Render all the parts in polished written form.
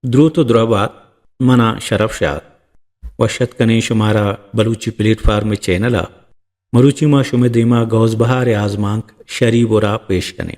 द्रुत द्रवात मना शरफशात वशत कने शुमारा बलूची प्लेटफार्म चैनला मरुची मा शुमे देमा गौज बहार आजमांक शरीबोरा पेश कने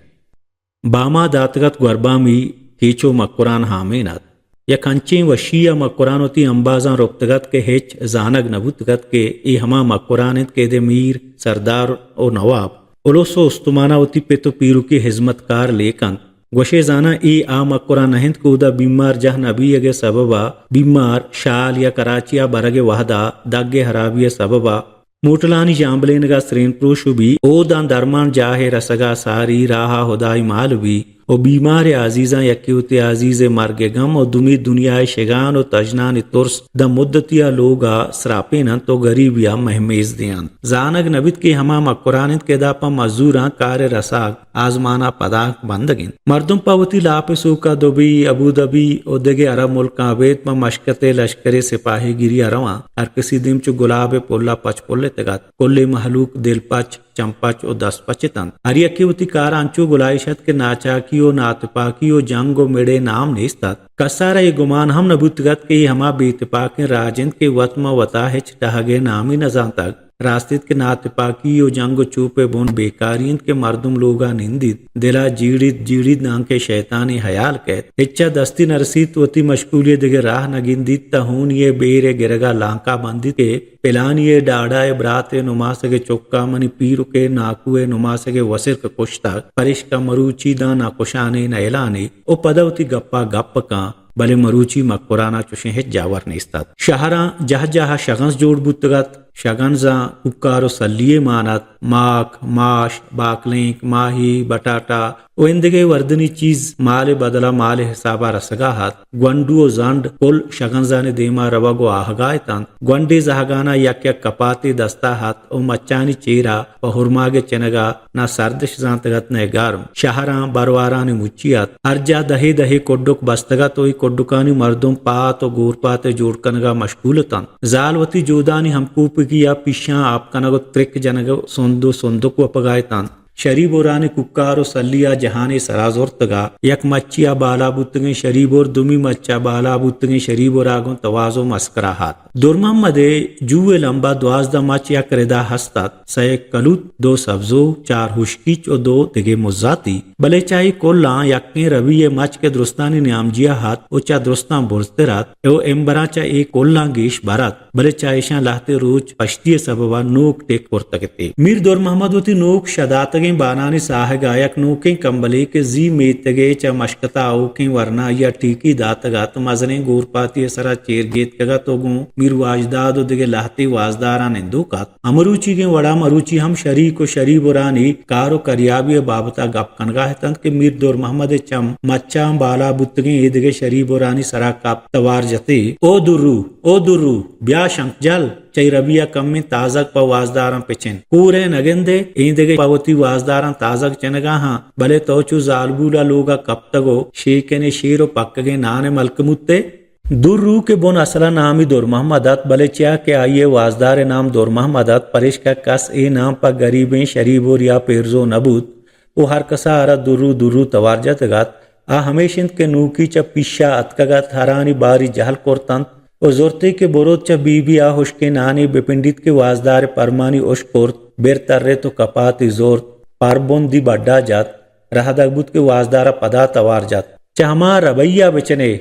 बामा दातगत गुरबामी कीचो मकुरान हामेनत या कंचे वशिया मकुरानोती अंबाजा रोक्तगत के हेच जानग नबुतगत के ए हमा मकुरानित के दे मीर सरदार ओ नवाब ओलोसो उस्तुमानावती पे तो पीरू के हिजमतकार लेकन गोशे जाना ए आ मकुरा नहिंद कूदा बीमार जह नबी अगे सबबा बीमार शाल या कराचिया बरगे वहदा दागे हराबिया सबबा मूटलानी जांबलेनगा स्त्रीन पुरुषु भी ओ दान दरमान जाहे रसगा सारी राहा हुदाई माल भी ओ बीमार आजीजा यक्यूते आजीज मार्गे गम और दुमी दुनिया शेगान और तजनान तुर्स द मुद्दतिया लोगा सरापेन तो गरीबिया महमेज दियान जानग नबित के हमा मकुरानित के दापा मजूरा कार्य रसाग आजमाना पदाक बंदगिन मर्दुम पावती लापसू का दुबई अबू धाबी ओदगे अरब मुल्क आवेद प मशकते लश्करे सिपाही गिरी अरवा हर किसी दिन चु गुलाबे पोल्ला पचपोल्ले तगत कोल्ले महलूक दिल पच चंपच और दस पचितन अरियक्यूति कार अंचो गुलाइशत के नाचाकियो नातपाकियो जंगो मेड़े नाम निस्तत कसारा ये गुमान हम नबुतगत के हमा बेतपाक राजिंद के वतमा वता हिच टहगे नामी नजान तक रास्तित के नातपाकियो जंगो चूपे बोन बेकारियंत के मर्दुम लोगा निंदित दिला जीड़ित नांग के शैतानी हयाल कहत हिच्चा दस्ती नरसीत वती मशगूलिय दिगे राह नगिंदित तहून ये बेरे गिरगा लांका बंदित के पिलानिये डाड़ाए ब्राते नुमासगे चौक्का मनी पीर के नाकुए नुमासगे वसिर का कुश्ता परिश का मरूची दाना कुशाने नैलाने ओ पदवती गप्पा गप्प का भले मरूची मकुराना चुशे है जावर निस्तात शहरा जह जहा शगंस जोड़ बुतगत शगंजा कुक्कारो सल्लिये मानत माक माश बाकलेंक माही बटाटा ओंदगे वर्दनी चीज माले बदला माले हिसाबा रसगा हाथ ग्वंडुओ जांड कुल शगंजा ने देमा रवागो आहगाय तंत ग्वंडे जहगाना यक यक कपाते दस्ता हाथ ओ मच्चानी चेरा पहुरमागे चनगा ना सर्दश जांतगत ने गारम शहरा बरवारा ने मुच्चियत अर्जा दहे दहे कोड्डुक बस्तगा तो कोड्डुकानी मर्दुम पात और गोरपाते जोड़कनगा मशगूलतन जालवती जोदानी हमकूप किया पिशा आप कनगो त्रिक जनगो सोंदो सोंदुक वपगायतान शरीबोराने कुक्कारो सल्लिया जहाने सराजोर्तगा यक मच्चिया बाला बुत्तगे शरीबोर दुमी मच्चा बाला बुत्तगे शरीबोरागो तवाजो मस्करा हाथ दुर्महमदे जुए लंबा द्वाजदा मच यक रेदा हस्तात सयक कलुत दो सब्जो चार हुशकीच और दो दिगे मुजाती भले चाहे कोल्ला यक्के रवि ये मच के दुरुस्तानी न्यामजिया हाथ ओचा दुरुस्ता बुरस्तेरात एवं एम्बरा चा एक कोल्ला गेश बारात भले चाहेशा लाहते रोज पश्तिय सबवा नोक टेक पुरतकते मीर दुर मोहम्मद वती नोक शदातगे बानानी साह गायक नोके कंबले के जी मेतगे चा मशकता ओके वरना या टीकी दातगात मजने गोरपाती सरा चेर गेत कगा तोगो मीर वाजदाद दिगे लाहते वाजदारा निंदुकात अमरुचि के वड़ा मरुचि हम शरीक को शरीबुरानी कारो करियाबी बाबता गप कनगा है तंत के मीर दुर मोहम्मद चम मच्चा बाला बुत्तगे दिगे शरीबुरानी सरा काप तवार जते ओ दुर्रू ब्या शंक जल चई रबिया कम में ताजक प वाजदारा पिछन पूरे नगेंदे इंदगे पवती वाजदारा ताजक चनगा हाँ भले तोचु जालबूला लोगा कब तगो शेके ने शेरो पक्कगे नाने मलकमुत्ते दुर्रू के बोन असला नामी दुर मोहम्मदत भले च्या के आइए वाजदार नाम दुर मोहम्मदत परिश का कस ए नाम पर गरीबें शरीबोर या पेरजो नबूत वो हर कसा अरा दुर्रू तवारजत गत आ हमेशिंद के नूकी च पिशा अतकगत हरानी बारी जहल कोरतंत और जोरते के बोरोत च बीबी आ हुशके नानी बेपिंडित के वाजदार परमानी उशकोर्त बेर तर्रे तो कपाती जोर पारबोन दी बड्डा जात रहदगबुत के वाजदारा पदा तवार जात चहमा रवैया बेचने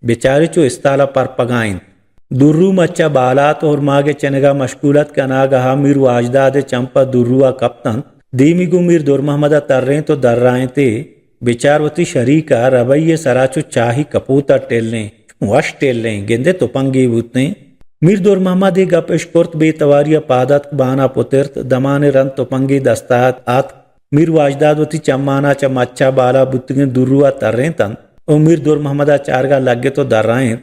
बेचारे चो इस्ताला पर पगाइन दुर्रू मच्चा बालात और मागे चनगा मशगूलत का नागहा मीर वाजदाद चंपा दुर्रुआ कप्तन दीमिगु मीर दुर मोहम्मदा तर्रे तो दर्राए ते बेचारवती शरीका रवैये सराचो चाही कपूता टेलने वश टेलने गेंदे तो पंगी बूतने मीर दुर मोहम्मद गप इश्कोर्त बेतवारिया पादत बाना पुतिर्त दमाने रन तो पंगी दस्तात आत मीर वाजदादवती चम्माना चमच्चा बाला बुतगे दुर्रुआ तर्रे तन ओ मीर दुर मोहम्मदा चारगा लगे तो दर्राए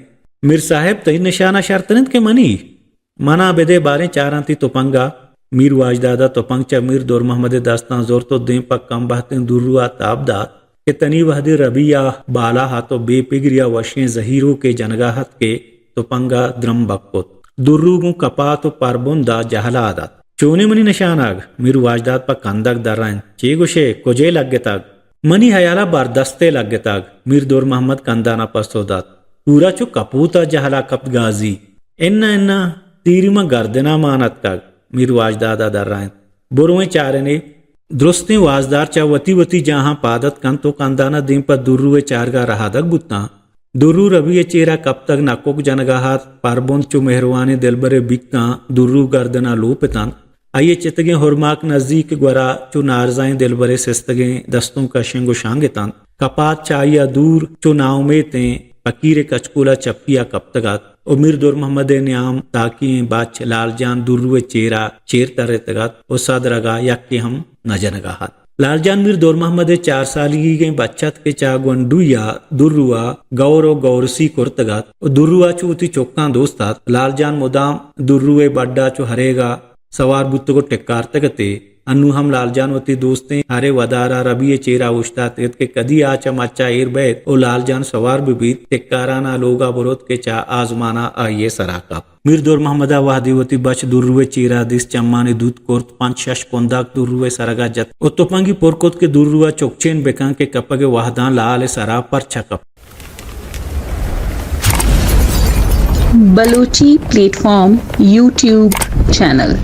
मीर साहेब तई निशाना शर्तनत के मनी मना बेदे बारे चारांती तो पंगा मीर वाजदादा तो पंगचा मीर दुर मोहम्मद दास्तान जोर तो दे पक कम बहते दुर्रुआ ताबदात के तनी वहदे रबिया बाला हाथों बेपिगरिया वशे जहीरों के जनगाहत के तो पंगा द्रम बक्कोत दुर्रुगु कपा तो परबुंदा जहला आदत चोने मनी निशानाग मीर वाजदात पर कंदक दर्राइन चेगुशे कोजे लगे तक मनी हयाला बारदस्ते लगे तक मीर दुर मोहम्मद कंदाना पस्तोदात पूरा चो कपूता जहला कप गाजी इन्ना इन्ना तीरिमा गर्दना मानत का मीर वाजदादा दर रहे बुरवे चारने दुरुस्ते वाजदार चा वती वती जहां पादत कन तो कंदाना दिन पर दुर्रुए चारगा रहादक बुत्ता दुर्रू रवि चेरा कब तक नाकोक जनगाहात पारबोन चो मेहरवानी दिलबरे बिकता दुर्रू गर्दना लोपतान आइए चितगे हुरमाक नजदीक ग्वरा चो नारजाएं दिलबरे सिस्तगे दस्तों का शेंगो शांगतान कपात चाइया दूर चो नाव में ते फकीर कचकुला चप्पिया कब तगात उमिर दुर मोहम्मद न्याम ताकि बाच लालजान दुर्रुए चेरा चेर तरे तगात ओ सदरगा यक्के हम न जनगाहात लालजान मीर दुर मोहम्मद 4 साल की बच्चत के चा गुंडुया दुर्रुआ गौरो गौरसी कुर्तगात ओ दुर्रुआ चूती चौका दोस्तात लालजान मुदाम दुर्रुए बड्डा चो हरेगा सवार बुत्त को टिक्कार तकते अन्नु हम लालजान वती दोस्तें हरे वदारा रबी चेरा उश्ता तेत के कदी आचा मच्चा एर बैत ओ लालजान सवार बीबीत टिक्काराना लोगा बुरोत के चा आजमाना आइये सराका मीर दुर मोहम्मदा वाहदीवती बच दुर्रुए चेरा दिस चम्माने दूत कोर्त 5-6 कोंदाक दुर्रुए सरगा जत ओ तोपंगी पोरकोत के दुर्रुआ चोकचेन बेकां के कपगे वाहदा लाल सरा पर छकप बलूची प्लेटफॉर्म यूट्यूब चैनल।